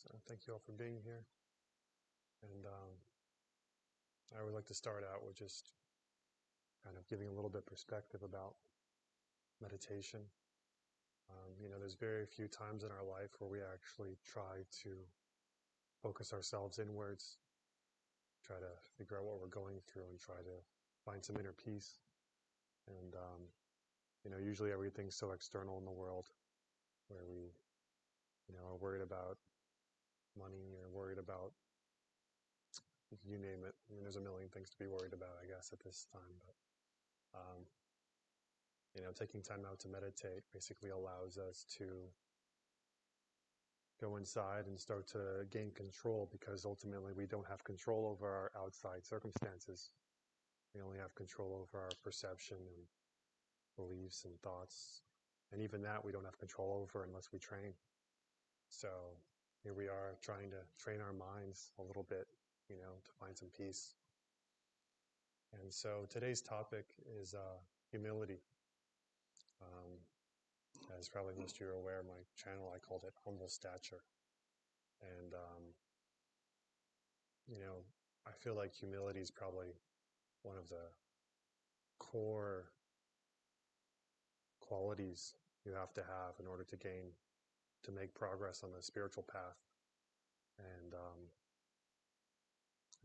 So thank you all for being here. And I would like to start out with just kind of giving a little bit perspective about meditation. There's very few times in our life where we actually try to focus ourselves inwards, try to figure out what we're going through and try to find some inner peace. And, usually everything's so external in the world where we, are worried about money or worried about, you name it. I mean, there's a million things to be worried about, I guess, at this time. But, taking time out to meditate basically allows us to go inside and start to gain control, because ultimately we don't have control over our outside circumstances. We only have control over our perception and beliefs and thoughts. And even that we don't have control over unless we train. So here we are trying to train our minds a little bit, to find some peace. And so today's topic is humility. As probably most of you are aware, my channel, I called it Humble Stature. And, I feel like humility is probably one of the core qualities you have to have in order to make progress on the spiritual path. And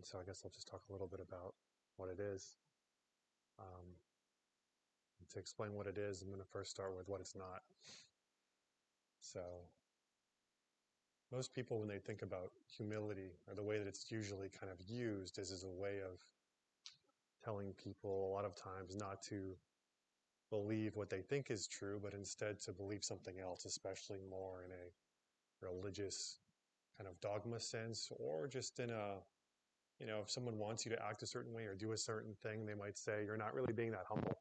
so I guess I'll just talk a little bit about what it is. To explain what it is, I'm going to first start with what it's not. So most people, when they think about humility, or the way that it's usually kind of used, is as a way of telling people a lot of times not to believe what they think is true, but instead to believe something else, especially more in a religious kind of dogma sense, or just in a, if someone wants you to act a certain way or do a certain thing, they might say, you're not really being that humble.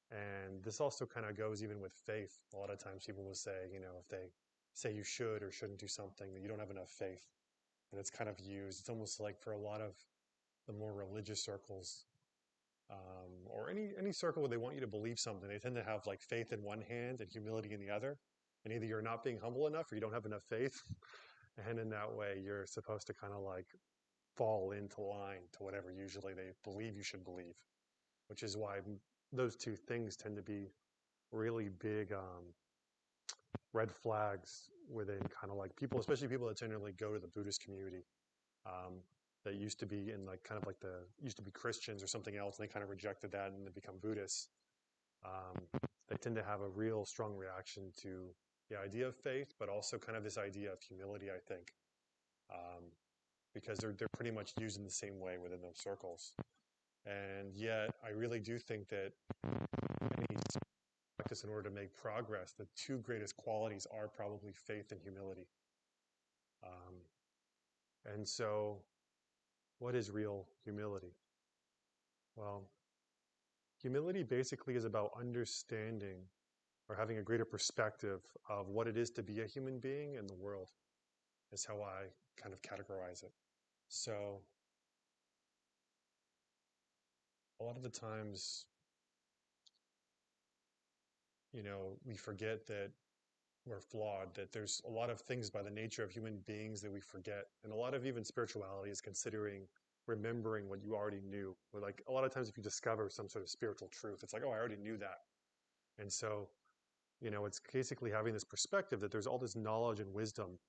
And this also kind of goes even with faith. A lot of times people will say, if they say you should or shouldn't do something, that you don't have enough faith. And it's kind of used, it's almost like for a lot of the more religious circles, or any circle where they want you to believe something, they tend to have like faith in one hand and humility in the other. And either you're not being humble enough or you don't have enough faith. And in that way, you're supposed to kind of like fall into line to whatever usually they believe you should believe, which is why those two things tend to be really big red flags within kind of like people, especially people that generally go to the Buddhist community, that used to be in like kind of like used to be Christians or something else, and they kind of rejected that and they become Buddhists. They tend to have a real strong reaction to the idea of faith, but also kind of this idea of humility, I think, because they're pretty much used in the same way within those circles. And yet, I really do think that any practice, in order to make progress, the two greatest qualities are probably faith and humility. And so, what is real humility? Well, humility basically is about understanding or having a greater perspective of what it is to be a human being in the world, is how I kind of categorize it. So a lot of the times, we forget that we're flawed, that there's a lot of things by the nature of human beings that we forget. And a lot of even spirituality is remembering what you already knew. Or like a lot of times if you discover some sort of spiritual truth, it's like, oh, I already knew that. And so, it's basically having this perspective that there's all this knowledge and wisdom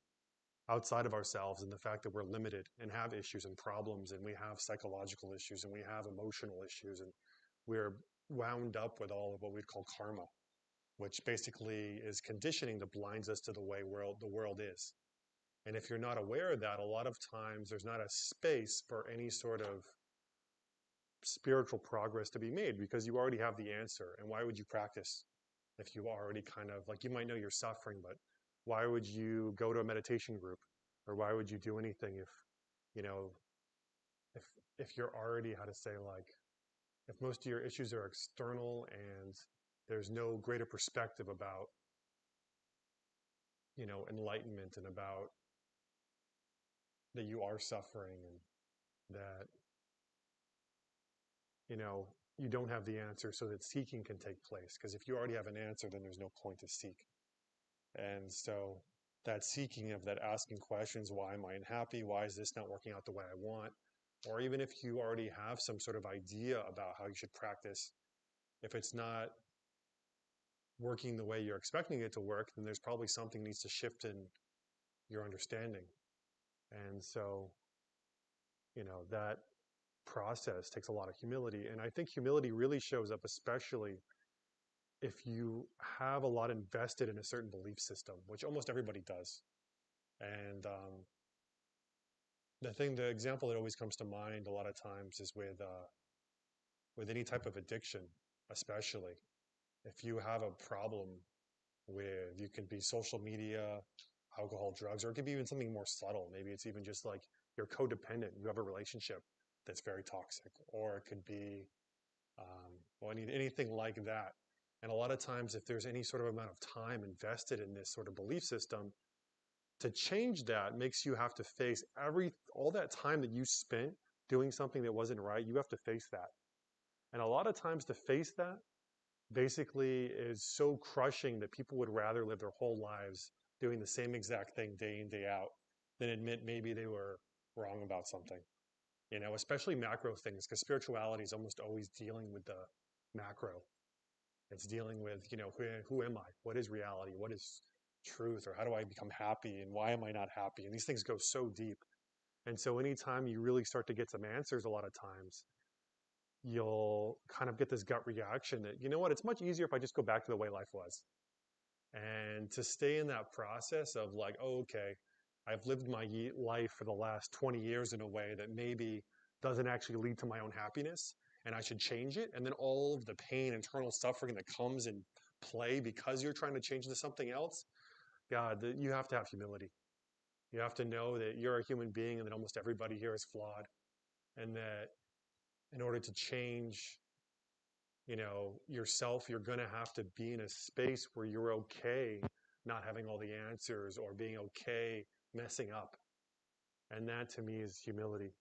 outside of ourselves, and the fact that we're limited and have issues and problems, and we have psychological issues and we have emotional issues, and we're wound up with all of what we'd call karma, which basically is conditioning that blinds us to the way the world is. And if you're not aware of that, a lot of times there's not a space for any sort of spiritual progress to be made, because you already have the answer. And why would you practice if you already kind of, like, you might know you're suffering, but why would you go to a meditation group, or why would you do anything if you're already, how to say, like, if most of your issues are external and there's no greater perspective about, enlightenment, and about that you are suffering, and that, you don't have the answer, so that seeking can take place. Because if you already have an answer, then there's no point to seek. And so that seeking of that asking questions, why am I unhappy? Why is this not working out the way I want? Or even if you already have some sort of idea about how you should practice, if it's not working the way you're expecting it to work, then there's probably something needs to shift in your understanding. And so, that process takes a lot of humility. And I think humility really shows up, especially if you have a lot invested in a certain belief system, which almost everybody does. And the example that always comes to mind a lot of times is with any type of addiction, especially if you have a problem with, you can be social media, alcohol, drugs, or it could be even something more subtle. Maybe it's even just like you're codependent. You have a relationship that's very toxic, or it could be anything like that. And a lot of times, if there's any sort of amount of time invested in this sort of belief system, to change that makes you have to face all that time that you spent doing something that wasn't right. You have to face that. And a lot of times to face that basically is so crushing that people would rather live their whole lives doing the same exact thing day in, day out than admit maybe they were wrong about something. Especially macro things, because spirituality is almost always dealing with the macro. It's dealing with, who am I? What is reality? What is truth? Or how do I become happy? And why am I not happy? And these things go so deep. And so anytime you really start to get some answers, a lot of times, you'll kind of get this gut reaction that, you know what, it's much easier if I just go back to the way life was. And to stay in that process of like, oh, okay, I've lived my life for the last 20 years in a way that maybe doesn't actually lead to my own happiness, and I should change it. And then all of the pain, internal suffering that comes in play because you're trying to change into something else, God, you have to have humility. You have to know that you're a human being and that almost everybody here is flawed. And that in order to change, yourself, you're going to have to be in a space where you're okay not having all the answers or being okay messing up. And that to me is humility.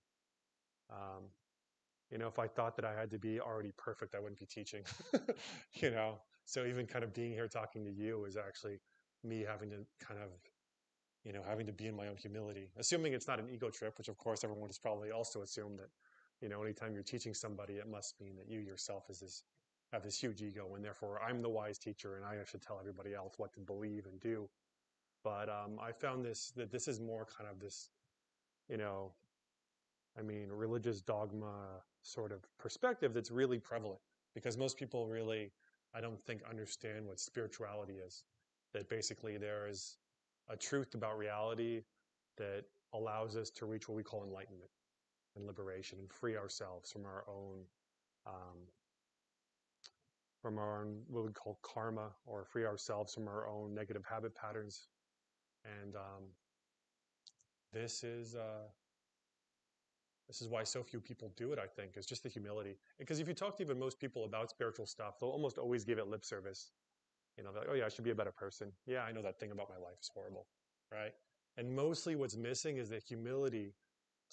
Um, if I thought that I had to be already perfect, I wouldn't be teaching, So even kind of being here talking to you is actually me having to kind of, having to be in my own humility, assuming it's not an ego trip, which of course everyone has probably also assumed that, anytime you're teaching somebody, it must mean that you yourself have this huge ego, and therefore I'm the wise teacher and I should tell everybody else what to believe and do. But I found that this is more kind of this, you know, religious dogma sort of perspective that's really prevalent, because most people really, I don't think, understand what spirituality is. That basically there is a truth about reality that allows us to reach what we call enlightenment and liberation and free ourselves um, from our own what we call karma, or free ourselves from our own negative habit patterns. And this is uh, this is why so few people do it, I think, is just the humility. Because if you talk to even most people about spiritual stuff, they'll almost always give it lip service. They're like, oh yeah, I should be a better person. Yeah, I know that thing about my life is horrible, right? And mostly what's missing is the humility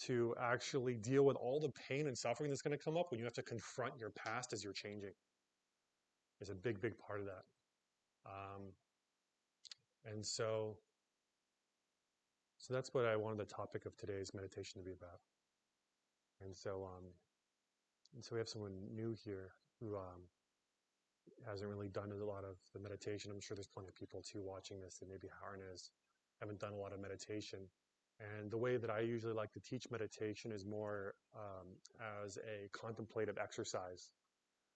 to actually deal with all the pain and suffering that's going to come up when you have to confront your past as you're changing. Is a big, big part of that. Um, and so that's what I wanted the topic of today's meditation to be about. And so, we have someone new here who hasn't really done a lot of the meditation. I'm sure there's plenty of people too watching this that maybe haven't done a lot of meditation. And the way that I usually like to teach meditation is more as a contemplative exercise.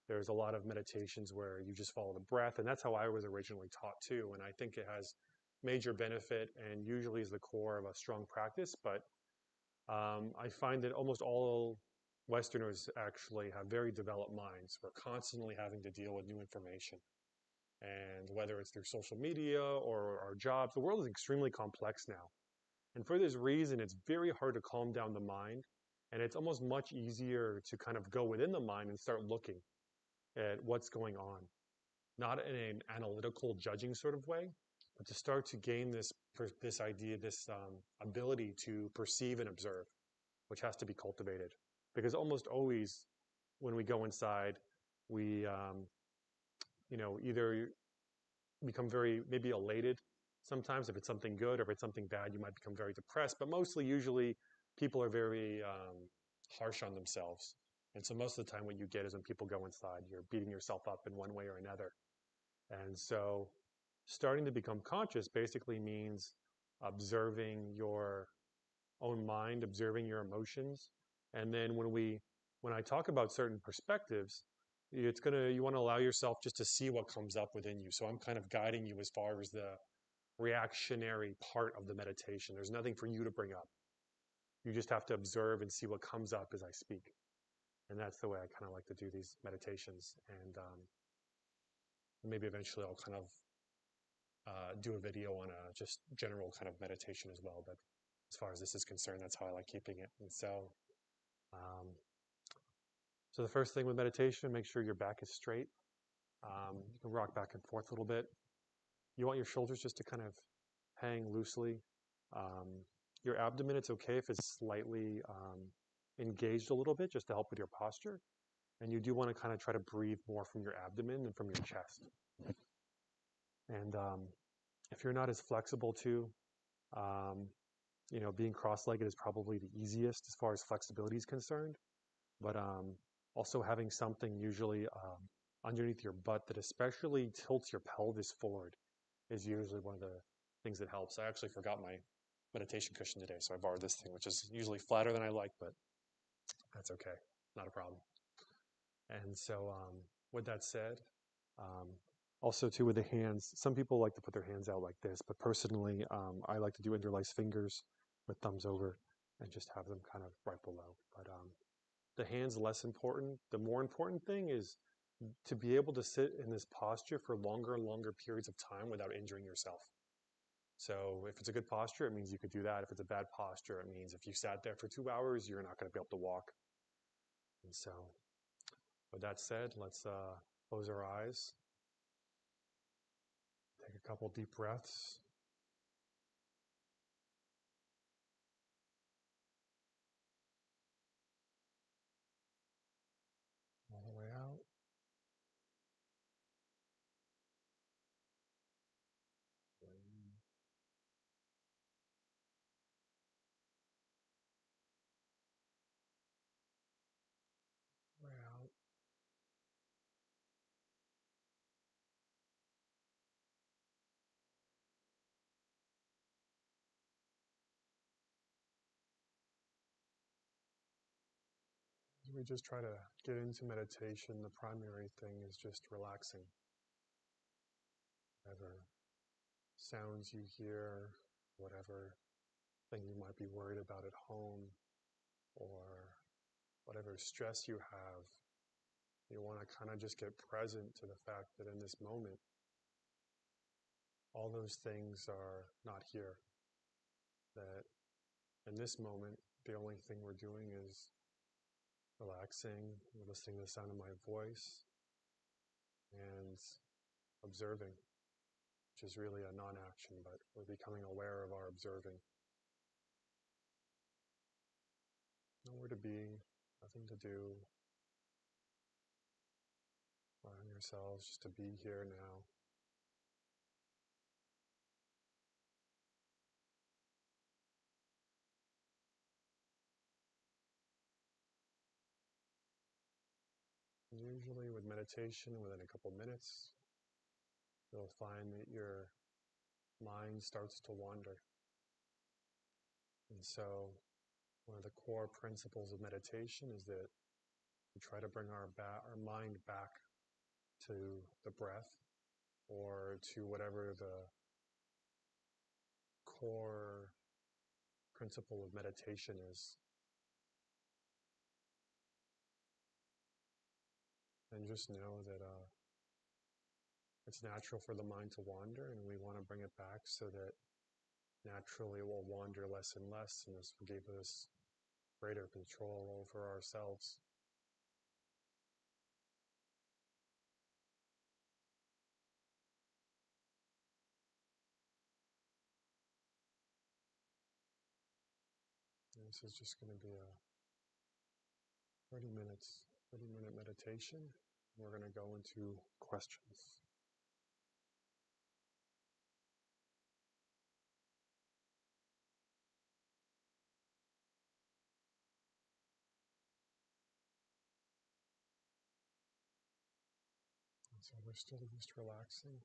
There's a lot of meditations where you just follow the breath, and that's how I was originally taught too. And I think it has major benefit and usually is the core of a strong practice. But I find that almost all Westerners actually have very developed minds. We're constantly having to deal with new information. And whether it's through social media or our jobs, the world is extremely complex now. And for this reason, it's very hard to calm down the mind. And it's almost much easier to kind of go within the mind and start looking at what's going on. Not in an analytical, judging sort of way, but to start to gain this idea, this ability to perceive and observe, which has to be cultivated. Because almost always when we go inside, we either become very maybe elated Sometimes if it's something good or if it's something bad, you might become very depressed. But mostly, usually, people are very harsh on themselves. And so most of the time what you get is when people go inside, you're beating yourself up in one way or another. And so starting to become conscious basically means observing your own mind, observing your emotions. And then when I talk about certain perspectives, you want to allow yourself just to see what comes up within you. So I'm kind of guiding you as far as the reactionary part of the meditation. There's nothing for you to bring up. You just have to observe and see what comes up as I speak. And that's the way I kind of like to do these meditations. And maybe eventually I'll kind of do a video on a just general kind of meditation as well. But as far as this is concerned, that's how I like keeping it. And um, so the first thing with meditation, make sure your back is straight. You can rock back and forth a little bit. You want your shoulders just to kind of hang loosely. Um, your abdomen, it's okay if it's slightly engaged a little bit just to help with your posture. And you do want to kind of try to breathe more from your abdomen than from your chest. And if you're not as flexible too, um, being cross-legged is probably the easiest as far as flexibility is concerned. But also having something usually underneath your butt that especially tilts your pelvis forward is usually one of the things that helps. I actually forgot my meditation cushion today, so I borrowed this thing, which is usually flatter than I like, but that's okay, not a problem. And so, with that said, um, also too with the hands, some people like to put their hands out like this, but personally, I like to do interlaced fingers with thumbs over and just have them kind of right below. But the hands less important. The more important thing is to be able to sit in this posture for longer and longer periods of time without injuring yourself. So if it's a good posture, it means you could do that. If it's a bad posture, it means if you sat there for 2 hours, you're not going to be able to walk. And so with that said, let's close our eyes. Take a couple deep breaths. All the way out. Way out. As we just try to get into meditation, the primary thing is just relaxing. Whatever sounds you hear, whatever thing you might be worried about at home, or whatever stress you have, you want to kind of just get present to the fact that in this moment, all those things are not here. That in this moment, the only thing we're doing is relaxing, listening to the sound of my voice, and observing, which is really a non-action, but we're becoming aware of our observing. Nowhere to be, nothing to do. Allowing yourselves just to be here now. And usually with meditation, within a couple minutes, you'll find that your mind starts to wander. And so one of the core principles of meditation is that we try to bring our mind back to the breath or to whatever the core principle of meditation is. And just know that it's natural for the mind to wander, and we want to bring it back so that naturally it will wander less and less, and this will give us greater control over ourselves. And this is just going to be a 30-minute meditation. We're going to go into questions. So we're still just relaxing.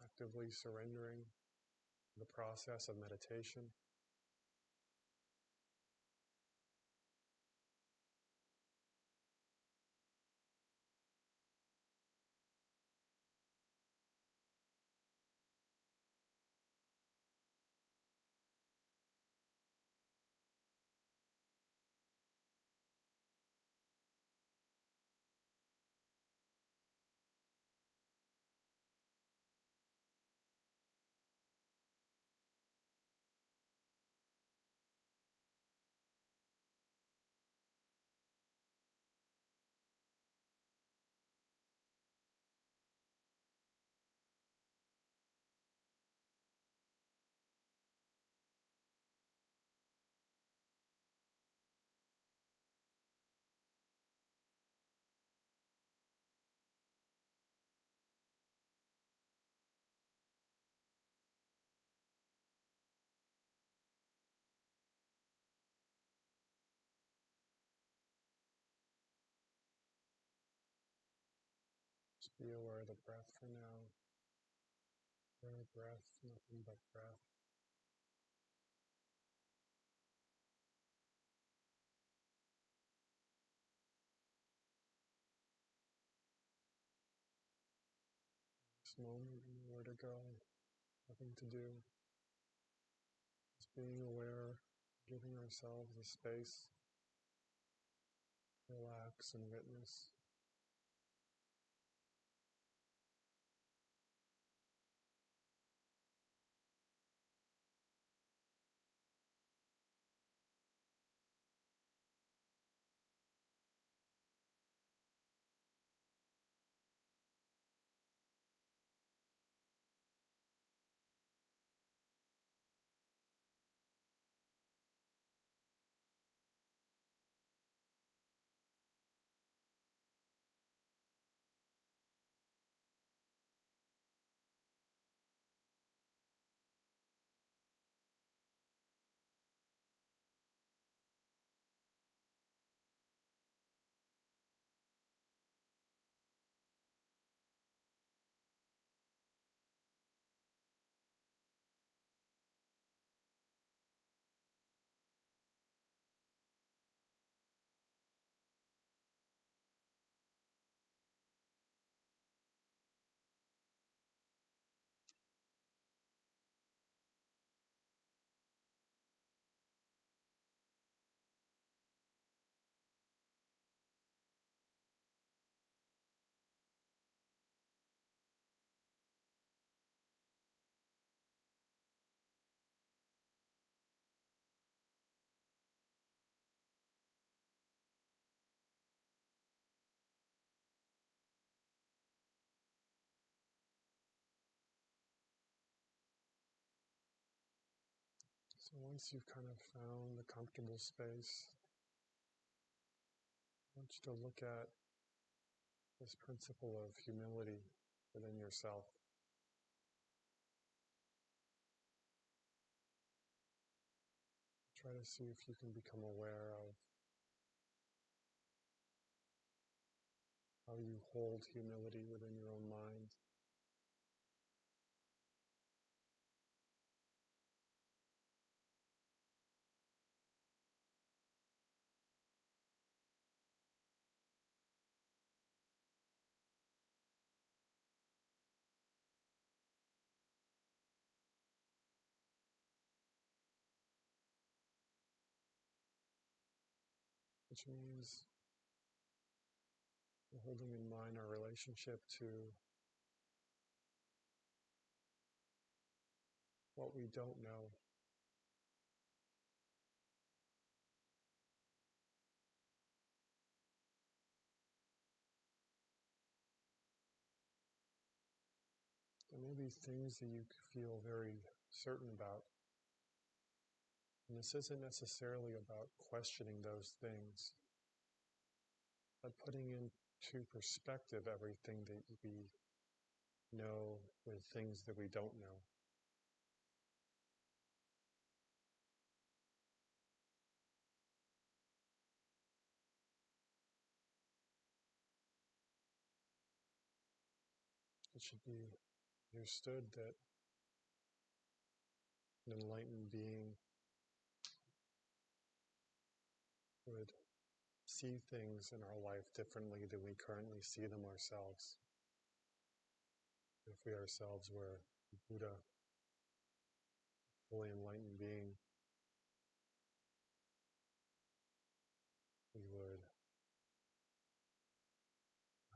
Actively surrendering the process of meditation. Just be aware of the breath for now. Aware of breath, nothing but breath. This moment, nowhere to go, nothing to do. Just being aware, giving ourselves the space, relax and witness. So once you've kind of found the comfortable space, I want you to look at this principle of humility within yourself. Try to see if you can become aware of how you hold humility within your own mind. Which means we're holding in mind our relationship to what we don't know. There may be things that you feel very certain about. And this isn't necessarily about questioning those things, but putting into perspective everything that we know with things that we don't know. should be understood that an enlightened being would see things in our life differently than we currently see them ourselves. If we ourselves were Buddha, fully enlightened being, we would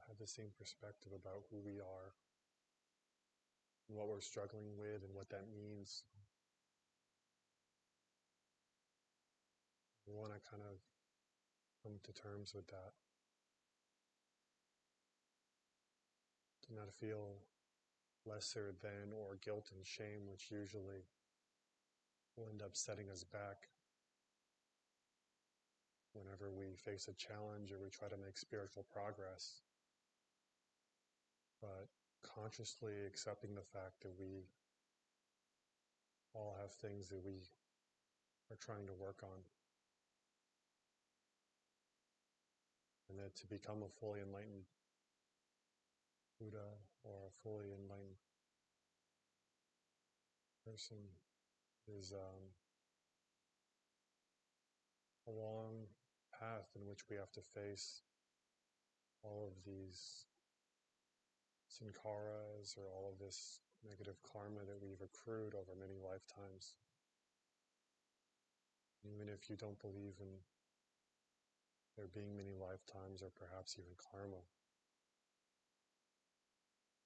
have the same perspective about who we are and what we're struggling with and what that means. We want to kind of come to terms with that. To not feel lesser than or guilt and shame, which usually will end up setting us back whenever we face a challenge or we try to make spiritual progress. But consciously accepting the fact that we all have things that we are trying to work on. And that to become a fully enlightened Buddha or a fully enlightened person is a long path in which we have to face all of these sankharas or all of this negative karma that we've accrued over many lifetimes. Even if you don't believe in there being many lifetimes or perhaps even karma,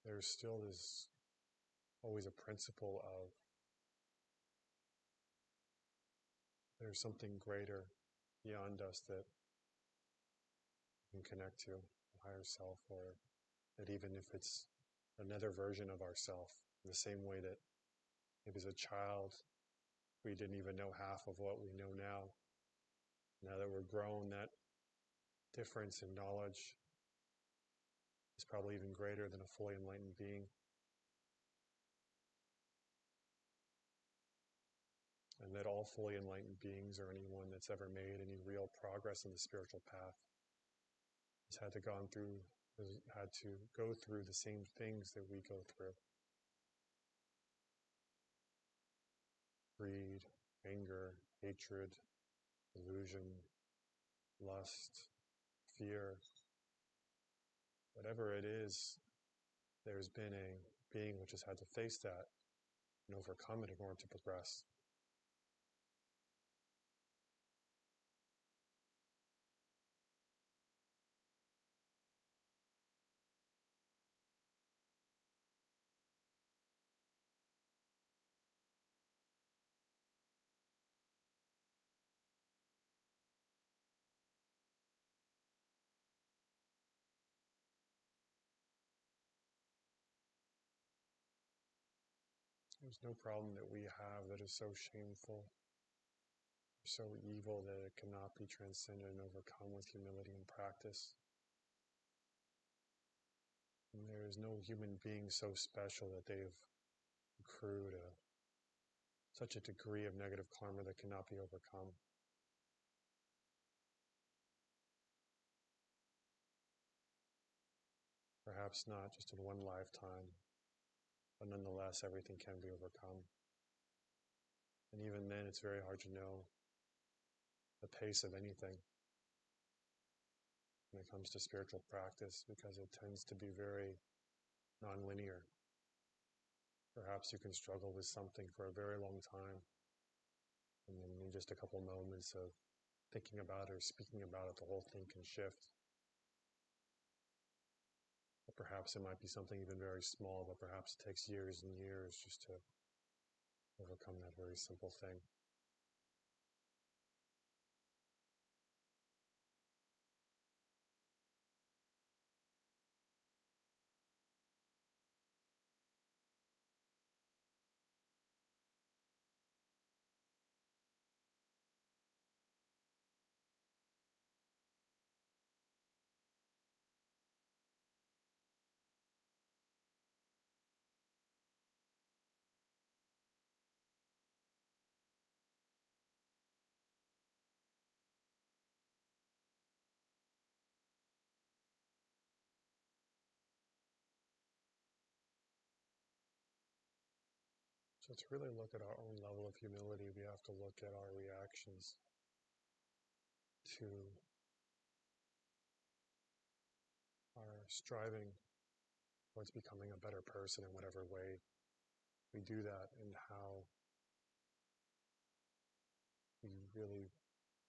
there's still always a principle of there's something greater beyond us that we can connect to, a higher self, or that even if it's another version of ourself, in the same way that maybe as a child we didn't even know half of what we know now. Now that we're grown, that difference in knowledge is probably even greater than a fully enlightened being. And that all fully enlightened beings, or anyone that's ever made any real progress in the spiritual path, has had to go through the same things that we go through. Greed, anger, hatred, illusion, lust, fear. Whatever it is, there's been a being which has had to face that and overcome it in order to progress. There's no problem that we have that is so shameful, so evil that it cannot be transcended and overcome with humility and practice. And there is no human being so special that they've accrued such a degree of negative karma that cannot be overcome. Perhaps not just in one lifetime, but nonetheless everything can be overcome. And even then it's very hard to know the pace of anything when it comes to spiritual practice, because it tends to be very non-linear. Perhaps you can struggle with something for a very long time, and then in just a couple moments of thinking about it or speaking about it, the whole thing can shift. Or perhaps it might be something even very small, but perhaps it takes years and years just to overcome that very simple thing. So to really look at our own level of humility, we have to look at our reactions to our striving towards becoming a better person in whatever way we do that, and how we really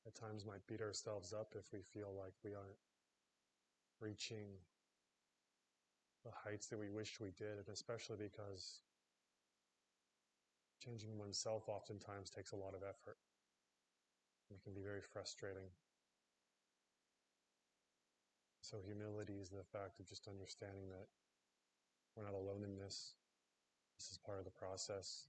at times might beat ourselves up if we feel like we aren't reaching the heights that we wished we did, and especially because changing oneself oftentimes takes a lot of effort. It can be very frustrating. So humility is the fact of just understanding that we're not alone in this. This is part of the process.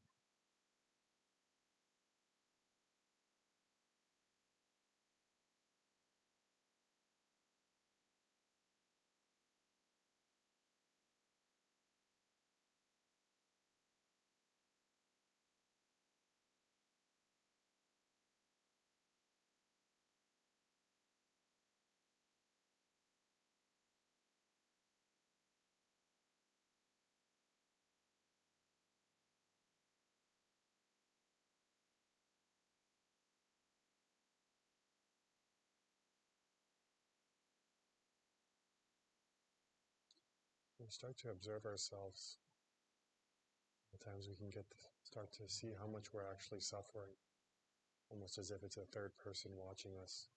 We start to observe ourselves. At times we can start to see how much we're actually suffering, almost as if it's a third person watching us.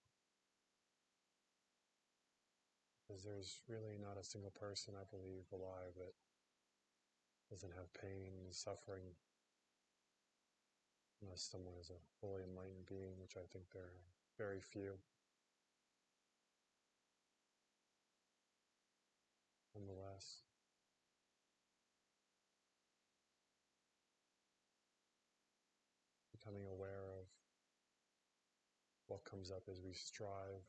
Because there's really not a single person, I believe, alive that doesn't have pain and suffering, unless someone is a fully enlightened being, which I think there are very few. Nonetheless, becoming aware of what comes up as we strive,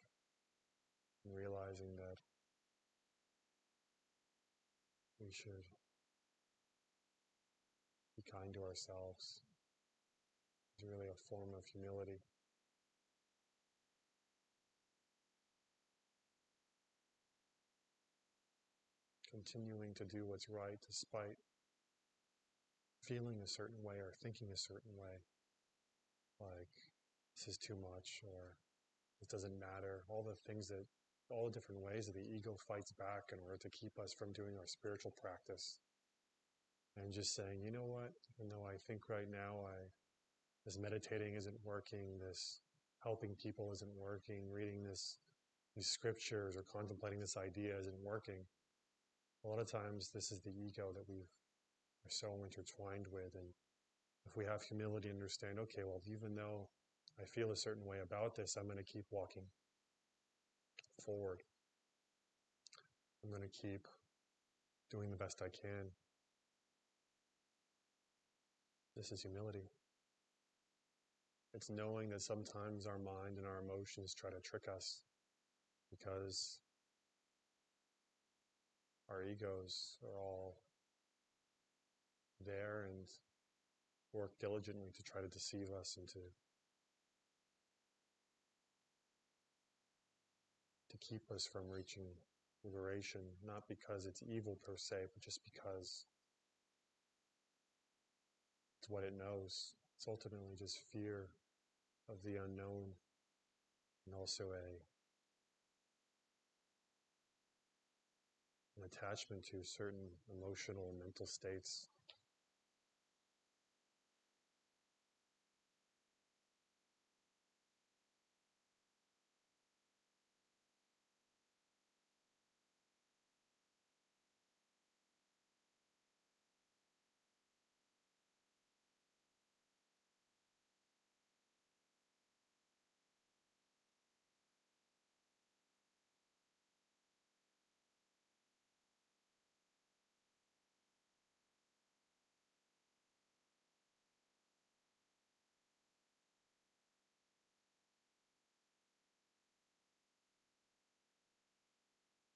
and realizing that we should be kind to ourselves is really a form of humility. Continuing to do what's right despite feeling a certain way or thinking a certain way, like this is too much or it doesn't matter, all the different ways that the ego fights back in order to keep us from doing our spiritual practice. And just saying, you know what, even though I think right now this meditating isn't working, this helping people isn't working, reading these scriptures or contemplating this idea isn't working, a lot of times this is the ego that we are so intertwined with. And if we have humility and understand, okay, well, even though I feel a certain way about this, I'm going to keep walking forward. I'm going to keep doing the best I can. This is humility. It's knowing that sometimes our mind and our emotions try to trick us because our egos are all there and work diligently to try to deceive us and to keep us from reaching liberation, not because it's evil per se, but just because it's what it knows. It's ultimately just fear of the unknown, and also an attachment to certain emotional and mental states.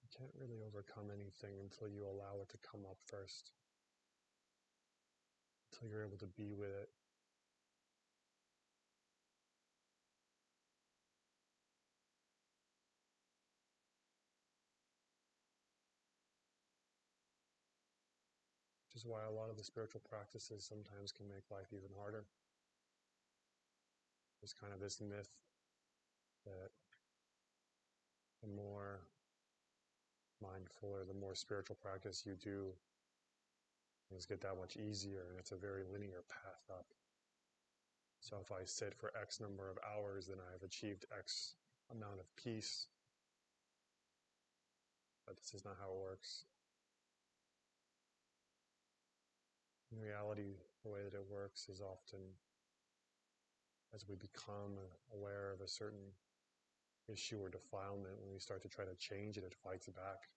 You can't really overcome anything until you allow it to come up first, until you're able to be with it. Which is is why a lot of the spiritual practices sometimes can make life even harder. There's kind of this myth that the more mindful or the more spiritual practice you do, things get that much easier, and it's a very linear path up. So if I sit for X number of hours, then I've achieved X amount of peace. But this is not how it works. In reality, the way that it works is often as we become aware of a certain issue or defilement, when we start to try to change it, it fights back.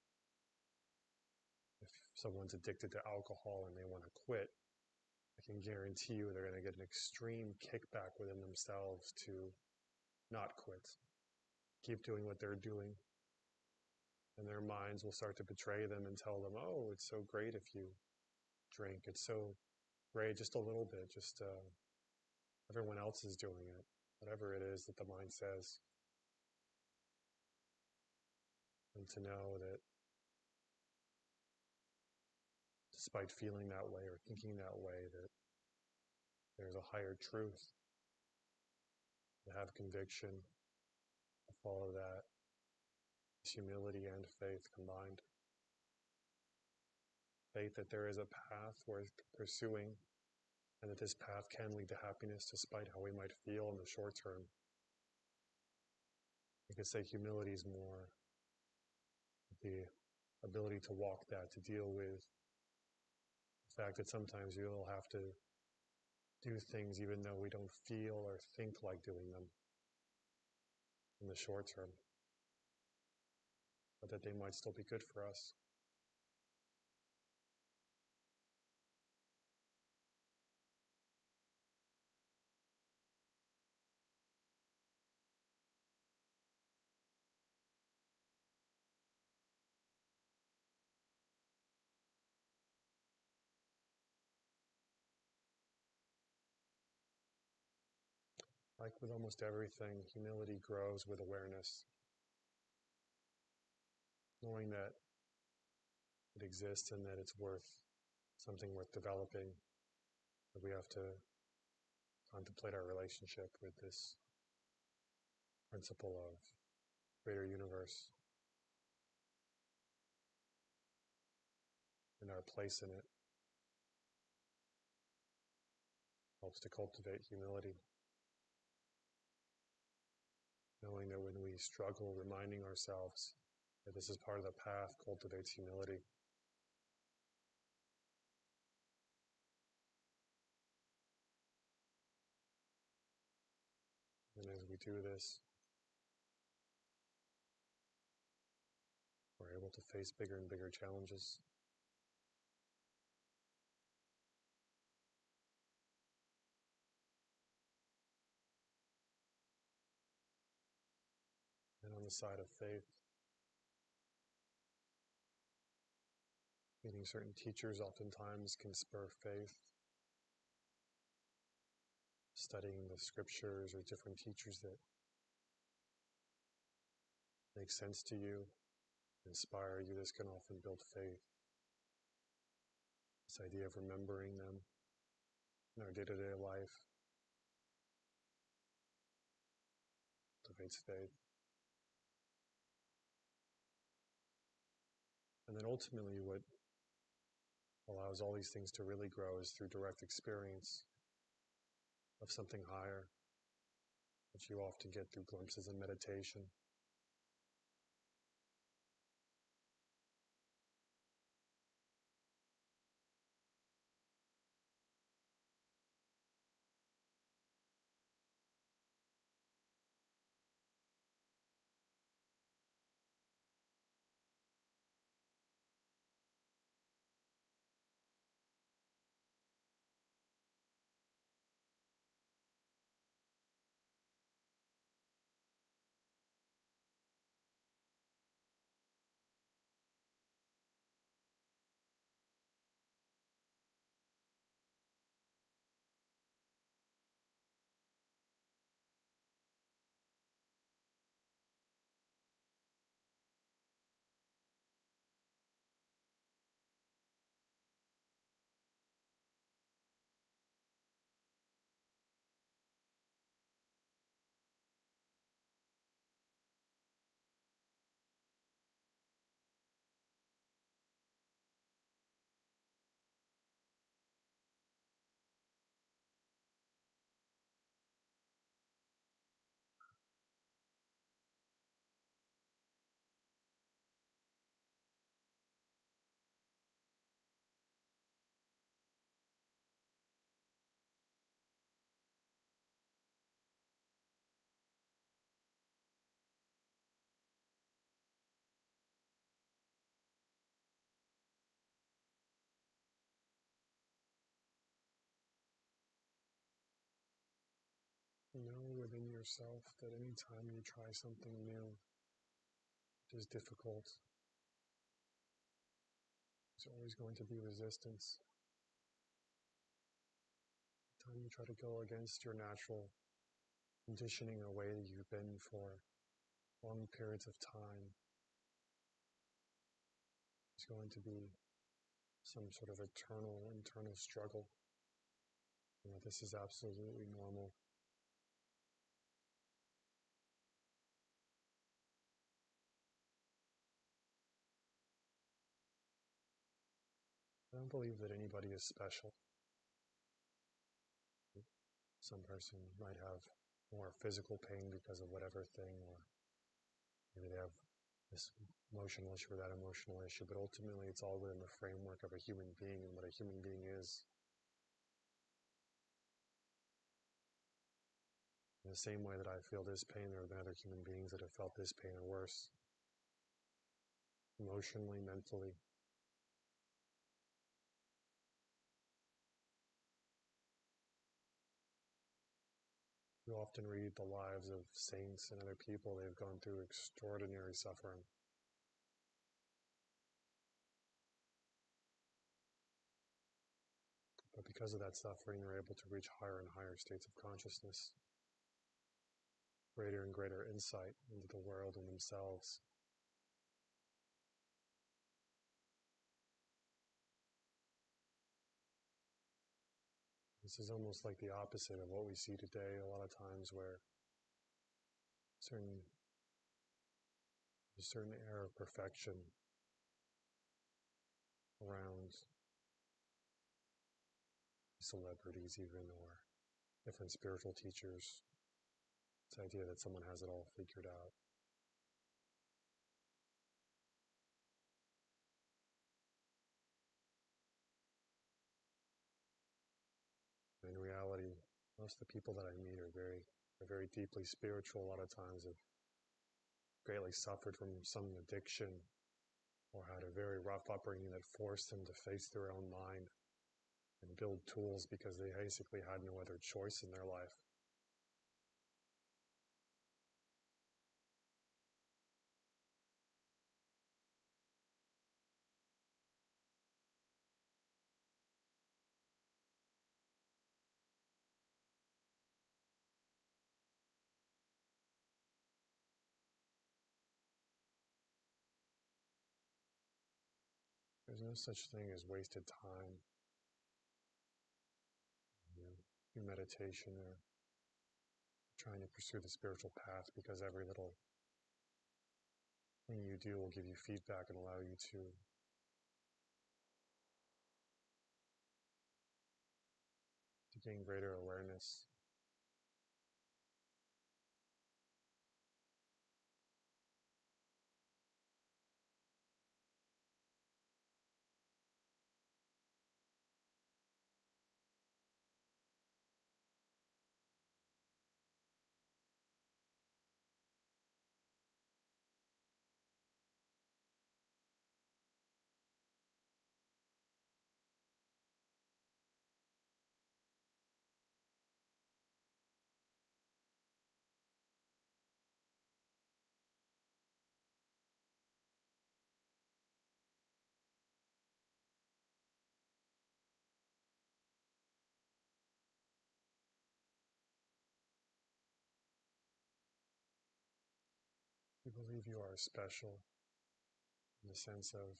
If someone's addicted to alcohol and they want to quit, I can guarantee you they're going to get an extreme kickback within themselves to not quit. Keep doing what they're doing. And their minds will start to betray them and tell them, oh, it's so great if you drink. It's so great, just a little bit. Just everyone else is doing it. Whatever it is that the mind says. And to know that despite feeling that way or thinking that way, that there's a higher truth. To have conviction, to follow that, is humility and faith combined. Faith that there is a path worth pursuing, and that this path can lead to happiness despite how we might feel in the short term. You could say humility is more the ability to walk that, to deal with the fact that sometimes you'll have to do things even though we don't feel or think like doing them in the short term, but that they might still be good for us. Like with almost everything, humility grows with awareness. Knowing that it exists and that it's something worth developing, that we have to contemplate our relationship with this principle of greater universe and our place in it helps to cultivate humility. Knowing that when we struggle, reminding ourselves that this is part of the path cultivates humility. And as we do this, we're able to face bigger and bigger challenges. And on the side of faith, meeting certain teachers oftentimes can spur faith. Studying the scriptures or different teachers that make sense to you, inspire you, this can often build faith. This idea of remembering them in our day-to-day life cultivates faith. And then ultimately what allows all these things to really grow is through direct experience of something higher, which you often get through glimpses in meditation. within yourself that anytime you try something new, it is difficult. There's always going to be resistance. Every time you try to go against your natural conditioning, a way that you've been for long periods of time, there's going to be some sort of eternal, internal struggle. You know, this is absolutely normal. I don't believe that anybody is special. Some person might have more physical pain because of whatever thing, or maybe they have this emotional issue or that emotional issue, but ultimately it's all within the framework of a human being and what a human being is. In the same way that I feel this pain, there have been other human beings that have felt this pain or worse. Emotionally, mentally. You often read the lives of saints and other people. They've gone through extraordinary suffering. But because of that suffering, they're able to reach higher and higher states of consciousness, greater and greater insight into the world and themselves. This is almost like the opposite of what we see today a lot of times, where a certain air of perfection around celebrities even, or different spiritual teachers. This idea that someone has it all figured out. In reality, most of the people that I meet are very deeply spiritual. A lot of times have greatly suffered from some addiction, or had a very rough upbringing that forced them to face their own mind and build tools because they basically had no other choice in their life. There's no such thing as wasted time, in meditation or trying to pursue the spiritual path, because every little thing you do will give you feedback and allow you to gain greater awareness. You believe you are special in the sense of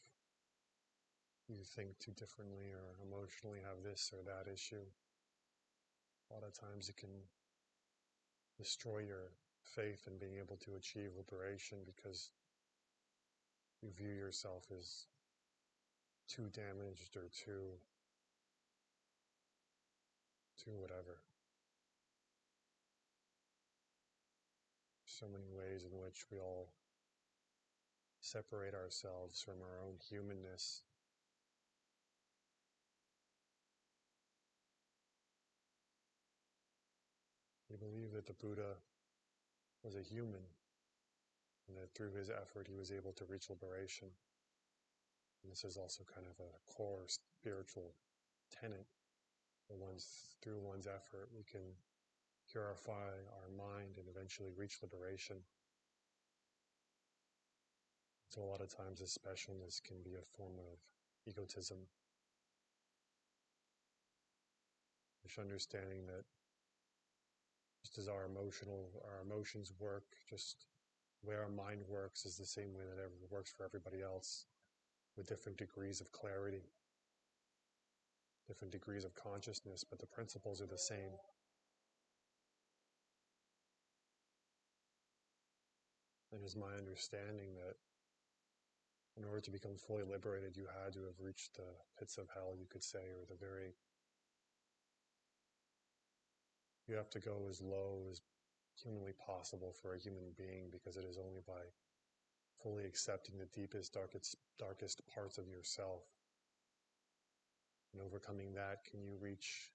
you think too differently or emotionally have this or that issue. A lot of times it can destroy your faith in being able to achieve liberation, because you view yourself as too damaged or too whatever. So many ways in which we all separate ourselves from our own humanness. We believe that the Buddha was a human, and that through his effort he was able to reach liberation. And this is also kind of a core spiritual tenet. Through one's effort, we can purify our mind, and eventually reach liberation. So a lot of times this specialness can be a form of egotism. Just understanding that just as our emotions work, just the way our mind works is the same way that it works for everybody else, with different degrees of clarity, different degrees of consciousness, but the principles are the same. And it's my understanding that in order to become fully liberated, you had to have reached the pits of hell, you could say, or you have to go as low as humanly possible for a human being, because it is only by fully accepting the deepest, darkest parts of yourself and overcoming that can you reach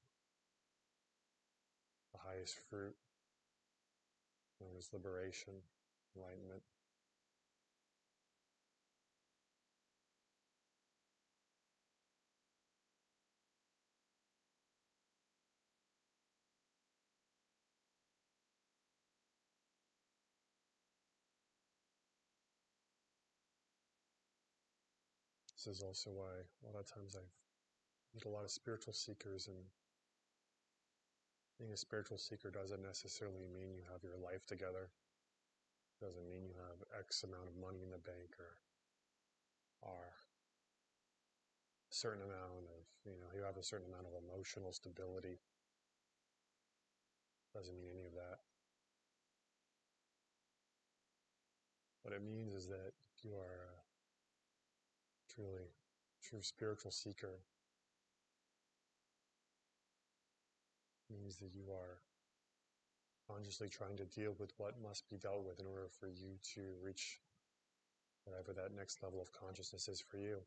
the highest fruit, known as liberation, enlightenment. This is also why a lot of times I meet a lot of spiritual seekers, and being a spiritual seeker doesn't necessarily mean you have your life together. Doesn't mean you have X amount of money in the bank or a certain amount of, you have a certain amount of emotional stability. Doesn't mean any of that. What it means is that you are a truly true spiritual seeker. It means that you are consciously trying to deal with what must be dealt with in order for you to reach whatever that next level of consciousness is for you.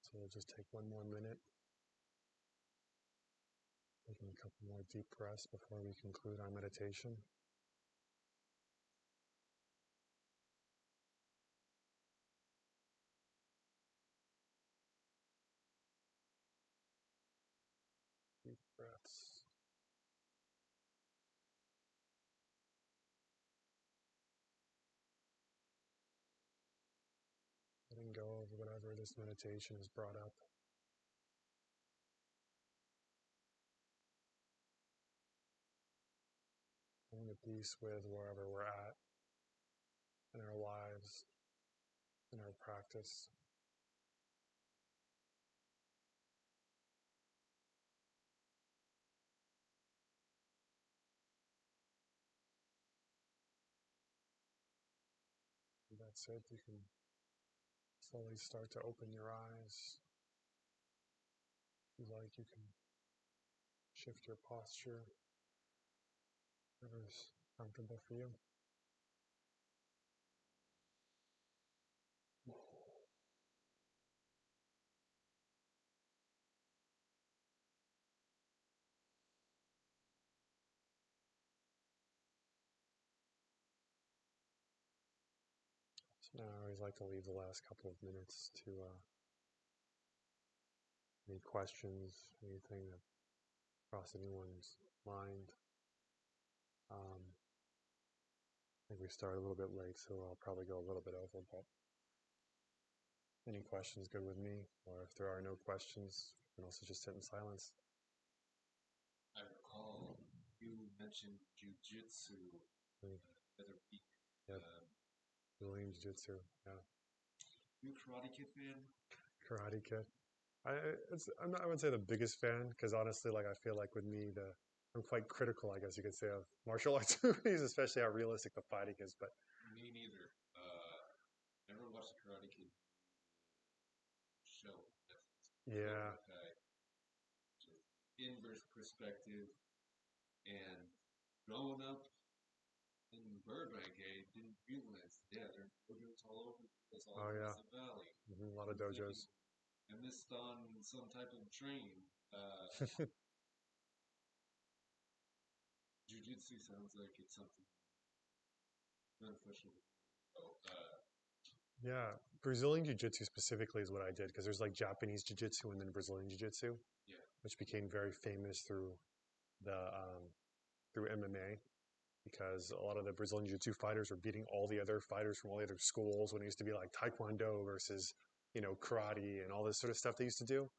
So we'll just take one more minute, taking a couple more deep breaths before we conclude our meditation. Deep breaths. Letting go of whatever this meditation has brought up. Coming to peace with wherever we're at in our lives, in our practice. And that's it. You can slowly start to open your eyes. If you like, you can shift your posture, whatever's comfortable for you. So now I always like to leave the last couple of minutes to any questions, anything that crossed anyone's mind. I think we started a little bit late, so I'll probably go a little bit over, but any questions good with me? Or if there are no questions, we can also just sit in silence. I recall you mentioned jiu-jitsu the other week. Yep. William Jiu-Jitsu, yeah. You a Karate Kid fan? Karate Kid. I wouldn't say the biggest fan, because honestly, like I feel like with me, I'm quite critical, I guess you could say, of martial arts movies, especially how realistic the fighting is. But Me neither. Never watched the Karate Kid show. yeah, Inverse perspective, and growing up in Burbank, I didn't realize, yeah, there are dojos all over the place, all Oh across yeah, the valley. a lot of I'm thinking dojos. I missed on some type of train. Jiu-jitsu sounds like it's something beneficial. Oh, Yeah, Brazilian Jiu-Jitsu specifically is what I did because there's like Japanese Jiu-Jitsu and then Brazilian Jiu-Jitsu, yeah, which became very famous the through MMA because a lot of the Brazilian Jiu-Jitsu fighters were beating all the other fighters from all the other schools when it used to be like Taekwondo versus karate and all this sort of stuff they used to do.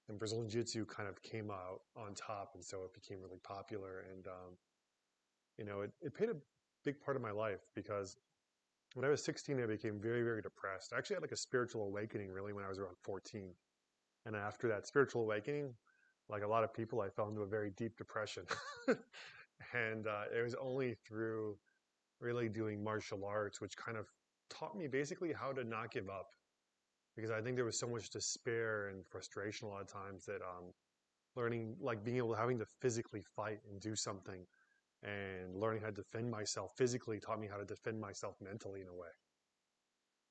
And Brazilian Jiu-Jitsu kind of came out on top, and so it became really popular. And it played a big part of my life because when I was 16, I became very, very depressed. I actually had like a spiritual awakening really when I was around 14. And after that spiritual awakening, like a lot of people, I fell into a very deep depression. And it was only through really doing martial arts, which kind of taught me basically how to not give up. Because I think there was so much despair and frustration a lot of times that learning, like being able to having to physically fight and do something and learning how to defend myself physically taught me how to defend myself mentally in a way.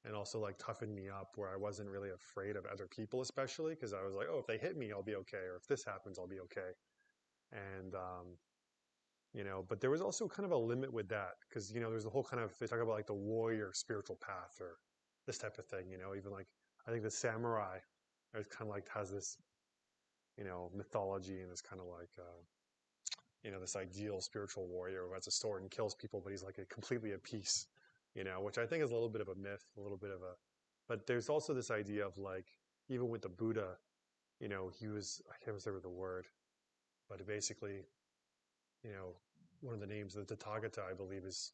And also like toughened me up where I wasn't really afraid of other people, especially because I was like, oh, if they hit me, I'll be okay. Or if this happens, I'll be okay. And, but there was also kind of a limit with that because, there's the whole kind of, they talk about like the warrior spiritual path or this type of thing, even like, I think the samurai is kind of like has this, mythology and is kind of like, this ideal spiritual warrior who has a sword and kills people, but he's like completely at peace, which I think is a little bit of a myth, a little bit of a, but there's also this idea of like, even with the Buddha, he was, I can't remember the word, but basically, you know, one of the names of the Tathagata, I believe, is,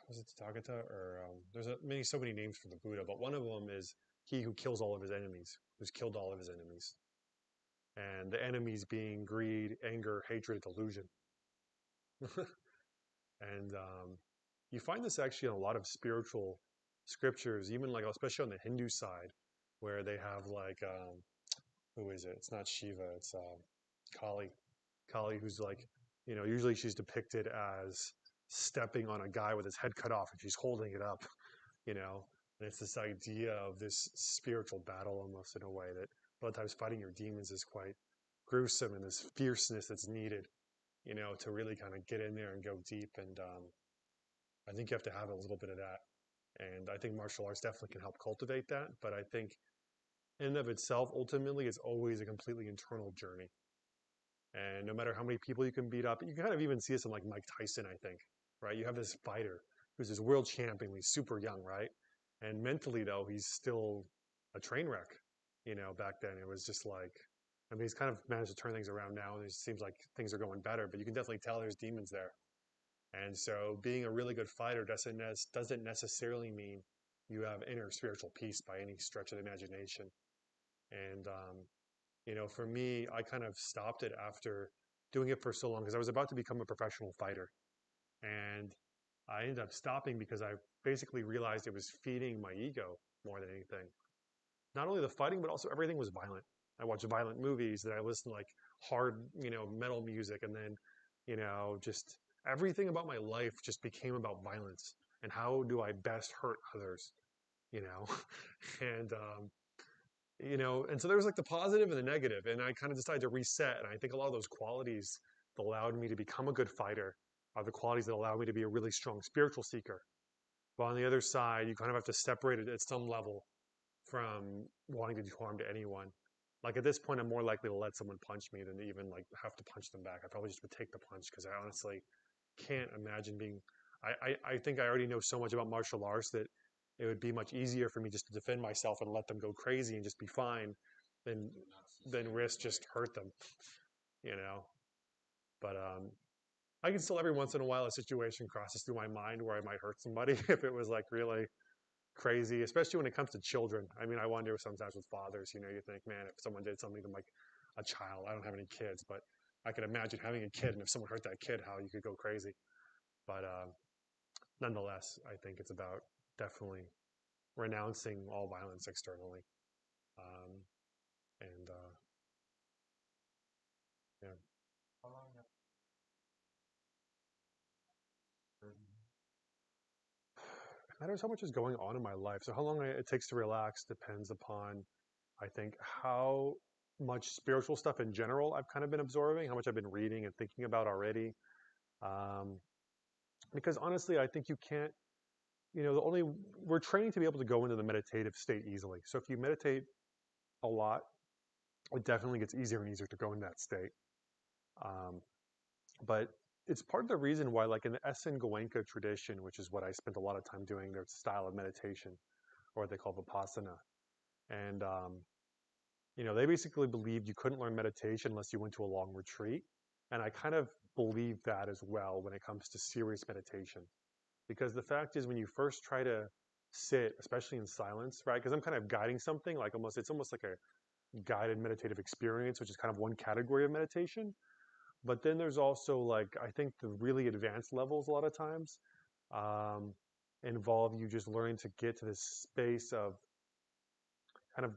was it Tathagata? Or there's so many names for the Buddha, but one of them is he who kills all of his enemies, who's killed all of his enemies. And the enemies being greed, anger, hatred, delusion. And you find this actually in a lot of spiritual scriptures, even like especially on the Hindu side, where they have like who is it? It's not Shiva, it's Kali. Kali, who's like, usually she's depicted as stepping on a guy with his head cut off, and she's holding it up, you know. And it's this idea of this spiritual battle almost in a way that a lot of times fighting your demons is quite gruesome, and this fierceness that's needed, to really kind of get in there and go deep. And I think you have to have a little bit of that. And I think martial arts definitely can help cultivate that. But I think in and of itself, ultimately, it's always a completely internal journey. And no matter how many people you can beat up, you can kind of even see this in like Mike Tyson, I think, right? You have this fighter who's this world champion, he's super young, right? And mentally, though, he's still a train wreck. Back then it was just like, I mean, he's kind of managed to turn things around now, and it seems like things are going better. But you can definitely tell there's demons there. And so, being a really good fighter doesn't necessarily mean you have inner spiritual peace by any stretch of the imagination. And for me, I kind of stopped it after doing it for so long because I was about to become a professional fighter. And I ended up stopping because I basically realized it was feeding my ego more than anything. Not only the fighting, but also everything was violent. I watched violent movies, that I listened to like hard, metal music, and then, just everything about my life just became about violence and how do I best hurt others, you know, and and so there was like the positive and the negative, and I kind of decided to reset. And I think a lot of those qualities that allowed me to become a good fighter are the qualities that allow me to be a really strong spiritual seeker. But on the other side, you kind of have to separate it at some level from wanting to do harm to anyone. Like at this point, I'm more likely to let someone punch me than to even like have to punch them back. I probably just would take the punch because I honestly can't imagine being. I think I already know so much about martial arts that it would be much easier for me just to defend myself and let them go crazy and just be fine than not risk sustainable just fight. hurt them, you know. But I can still every once in a while a situation crosses through my mind where I might hurt somebody if it was like really crazy, especially when it comes to children. I mean, I wonder sometimes with fathers, you think, man, if someone did something to like a child, I don't have any kids, but I can imagine having a kid, and if someone hurt that kid, how you could go crazy. But nonetheless, I think it's about definitely renouncing all violence externally. Um, and yeah, How long have I don't know how much is going on in my life. So how long it takes to relax depends upon, I think, how much spiritual stuff in general I've kind of been absorbing, how much I've been reading and thinking about already. Um, because honestly, I think you can't, we're training to be able to go into the meditative state easily. So if you meditate a lot, it definitely gets easier and easier to go into that state. Um, but it's part of the reason why, like in the Essen Goenka tradition, which is what I spent a lot of time doing, their style of meditation, or what they call vipassana. And, they basically believed you couldn't learn meditation unless you went to a long retreat. And I kind of believe that as well when it comes to serious meditation. Because the fact is, when you first try to sit, especially in silence, right? Because I'm kind of guiding something, like it's almost like a guided meditative experience, which is kind of one category of meditation. But then there's also like, I think the really advanced levels a lot of times um, involve you just learning to get to this space of kind of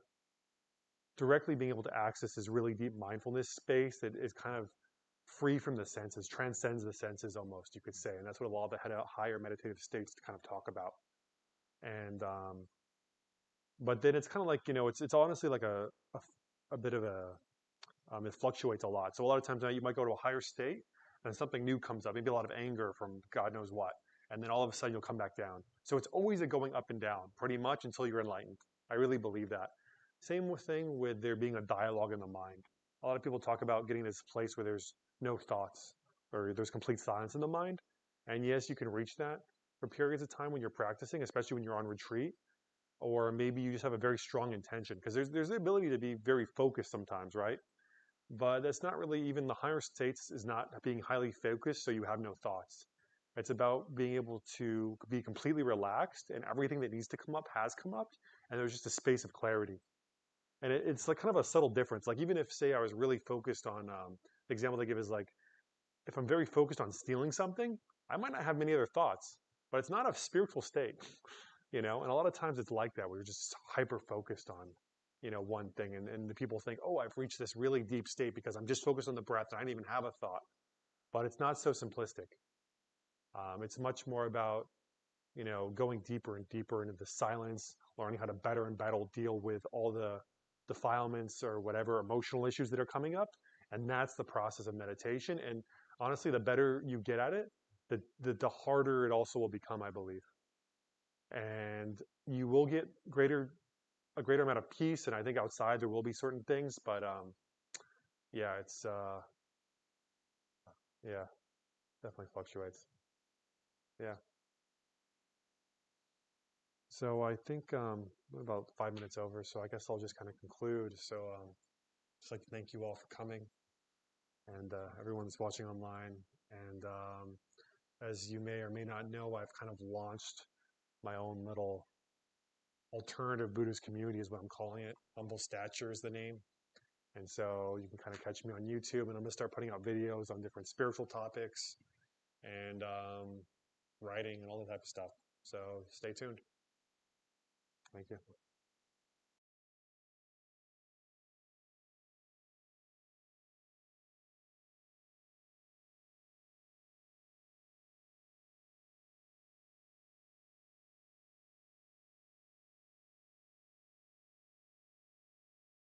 directly being able to access this really deep mindfulness space that is kind of free from the senses, transcends the senses almost, you could say. And that's what a lot of the higher meditative states kind of talk about. And but then it's kind of like, it's honestly like a bit of it fluctuates a lot. So a lot of times now you might go to a higher state and something new comes up, maybe a lot of anger from God knows what. And then all of a sudden you'll come back down. So it's always a going up and down pretty much until you're enlightened. I really believe that. Same thing with there being a dialogue in the mind. A lot of people talk about getting this place where there's no thoughts or there's complete silence in the mind. And yes, you can reach that for periods of time when you're practicing, especially when you're on retreat, or maybe you just have a very strong intention because there's the ability to be very focused sometimes, right? But that's not really, even the higher states is not being highly focused, so you have no thoughts. It's about being able to be completely relaxed and everything that needs to come up has come up, and there's just a space of clarity. And it's like kind of a subtle difference. Like even if, say, I was really focused on, the example they give is like, if I'm very focused on stealing something, I might not have many other thoughts, but it's not a spiritual state. And a lot of times it's like that. We're just hyper focused on, one thing. And the people think, oh, I've reached this really deep state because I'm just focused on the breath and I didn't even have a thought. But it's not so simplistic. It's much more about, going deeper and deeper into the silence, learning how to better and better deal with all the defilements or whatever emotional issues that are coming up. And that's the process of meditation. And honestly, the better you get at it, the harder it also will become, I believe. And you will get a greater amount of peace. And I think outside there will be certain things, but yeah, it's yeah, definitely fluctuates. Yeah. So I think we're about 5 minutes over, so I guess I'll just kind of conclude. So just like to thank you all for coming and everyone that's watching online. And as you may or may not know, I've kind of launched my own little alternative Buddhist community, is what I'm calling it. Humble Stature is the name. And so you can kind of catch me on YouTube, and I'm going to start putting out videos on different spiritual topics and writing and all that type of stuff. So stay tuned. Thank you.